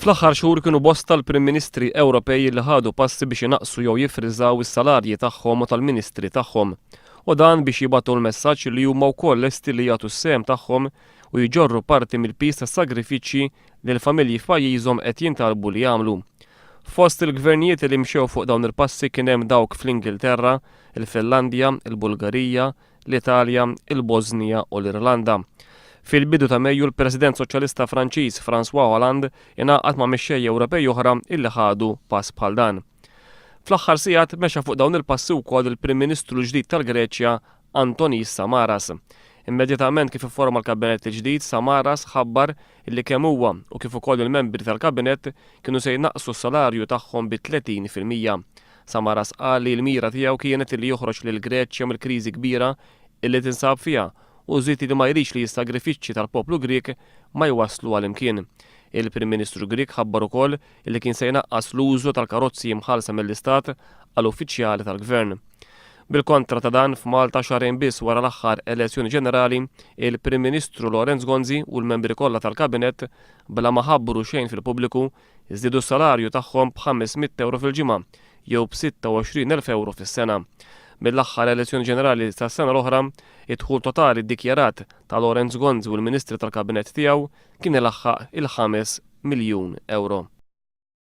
Fl-aħħar xhur kienu bosta l-Prim Ministri Ewropej li ħadu passi biex inaqsu jew jifriżaw is-salarji tagħhom u tal-Ministri tagħhom. U dan biex jibgħatu l-messaġġ li huma wkoll lesti li jagħtu s-sehem tagħhom u jġorru parti mill-piż tas-sagrifiċċji li l-familji f'pajjiżhom qed jintalbu li jagħmlu. Fost il-gvernijiet li mxew fuq dawn il-passi kien hemm dawk fl-Ingilterra, il-Finlandja, il-Bulgarija, l-Italja, il-Bosnija u l-Irlanda. Fil-bidu ta' Mejju l-President Soċjalista Franċiż François Hollande ingħaqad ma' mexxejja Ewropej oħra illi ħadu pass bħal dan. Fl-aħħar sigħat mexa fuq dawn il-passi wkoll il-Prim Ministru l-ġdid tal-Greċja Antonis Samaras. Immedjatament kif ifforma l-Kabinett il-ġdid, Samaras ħabbar illi kemm huwa u kif ukoll il-membri tal-Kabinett kienu se jnaqsu s-salarju tagħhom bi 30%. Samaras qal li l-mira tiegħu kienet li joħroġ lil Greċja mill-kriżi kbira illi tinsab fiha u żied li ma jridx li s-sagrifiċċji tal-poplu Grieg ma jwasslu għal imkien. Il-Prim Ministru Grieg ħabbar ukoll illi kien se jnaqqas l-użu tal-karozzi mħallsa mill-Istat għal uffiċjali tal-Gvern. Bil-kontra ta' dan f'Malta xahrejn biss wara l-aħħar elezzjoni ġenerali, il-Prim Ministru Lorenz Gonzi u l-membri kollha tal-Kabinett bla ma ħabbru xejn fil-pubbliku iżdiedu s-salarju tagħhom b'500 € fil-ġimgħa jew b'26,000 € fis-sena. Mill-aħħar elezzjoni ġenerali tas-sena l-oħra, id-dħul totali ddikjarat ta' Lorenz Gonzi u l-Ministri tal-Kabinett tiegħu kien ilaħħaq il-5 miljun euro.